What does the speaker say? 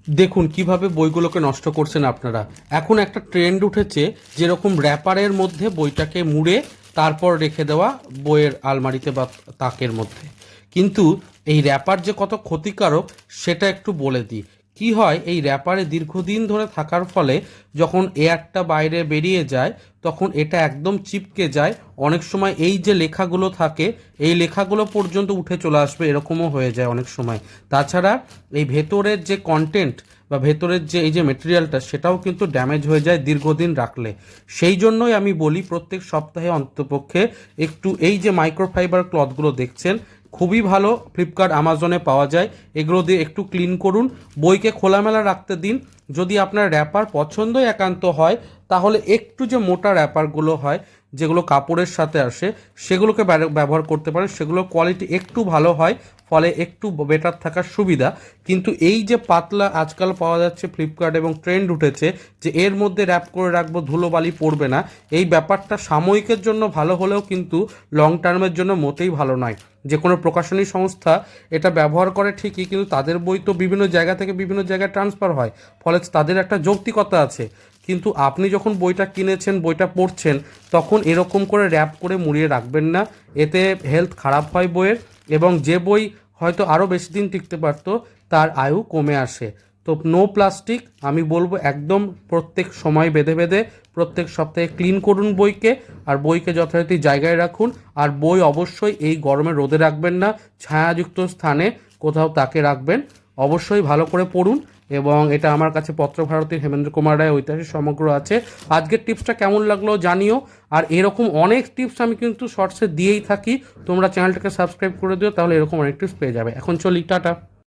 দেখুন কিভাবে বইগুলোকে নষ্ট করছেন আপনারা। এখন একটা ট্রেন্ড উঠেছে যেরকম র্যাপারের মধ্যে বইটাকে মুড়ে তারপর রেখে দেওয়া বইয়ের আলমারিতে বা তাকের মধ্যে। কিন্তু এই র্যাপার যে কত ক্ষতিকারক সেটা একটু বলে দিই। কি হয়, এই র্যাপারে দীর্ঘদিন ধরে থাকার ফলে যখন এয়ারটা বাইরে বেরিয়ে যায় তখন এটা একদম চিপকে যায়। অনেক সময় এই যে লেখাগুলো থাকে এই লেখাগুলো পর্যন্ত উঠে চলে আসবে, এরকমও হয়ে যায় অনেক সময়। তাছাড়া এই ভেতরের যে কন্টেন্ট বা ভেতরের যে এই যে মেটেরিয়ালটা সেটাও কিন্তু ড্যামেজ হয়ে যায় দীর্ঘদিন রাখলে। সেই জন্যই আমি বলি প্রত্যেক সপ্তাহে অন্ততপক্ষে একটু এই যে মাইক্রোফাইবার ক্লথগুলো দেখছেন খুবই ভালো, ফ্লিপকার্ট আমাজনে পাওয়া যায়, এগুলো দিয়ে একটু ক্লিন করুন। বইকে খোলামেলা রাখতে দিন। যদি আপনার র্যাপার পছন্দই একান্ত হয় তাহলে একটু যে মোটা র্যাপারগুলো হয় যেগুলো কাপড়ের সাথে আসে সেগুলোকে ব্যবহার করতে পারেন, সেগুলোর কোয়ালিটি একটু ভালো হয়, ফলে একটু বেটার থাকার সুবিধা। কিন্তু এই যে পাতলা আজকাল পাওয়া যাচ্ছে ফ্লিপকার্ট এবং ট্রেন্ড উঠেছে যে এর মধ্যে র্যাপ করে রাখবো ধুলোবালি পড়বে না, এই ব্যাপারটা সাময়িকের জন্য ভালো হলেও কিন্তু লং টার্মের জন্য মোটেই ভালো নয়। যে কোনো প্রকাশনী সংস্থা এটা ব্যবহার করে ঠিকই, কিন্তু তাদের বই তো বিভিন্ন জায়গা থেকে বিভিন্ন জায়গায় ট্রান্সফার হয়, ফলে তাদের একটা যৌক্তিকতা আছে। কিন্তু আপনি যখন বইটা কিনেছেন বইটা পড়ছেন তখন এরকম করে র্যাপ করে মুড়িয়ে রাখবেন না, এতে হেলথ খারাপ হয় বইয়ের, এবং যে বই হয়তো আরও বেশি দিন টিকতে পারতো তার আয়ু কমে আসে। তো নো প্লাস্টিক আমি বলবো একদম, প্রত্যেক সময় বেঁধে বেঁধে প্রত্যেক সপ্তাহে ক্লিন করুন বইকে, আর বইকে যথারীতি জায়গায় রাখুন। আর বই অবশ্যই এই গরমে রোদে রাখবেন না, ছায়াযুক্ত স্থানে কোথাও তাকে রাখবেন। অবশ্যই ভালো করে পড়ুন। এবং এটা আমার কাছে পত্রভারতীর হেমেন্দ্র কুমার রায় ঐতিহাসিক সমগ্র আছে। আজকের টিপসটা কেমন লাগলো জানিও। আর এরকম অনেক টিপস আমি কিন্তু শর্টসে দিয়েই থাকি, তোমরা চ্যানেলটাকে সাবস্ক্রাইব করে দিও, তাহলে এরকম অনেক টিপস পেয়ে যাবে। এখন চলি, টাটা।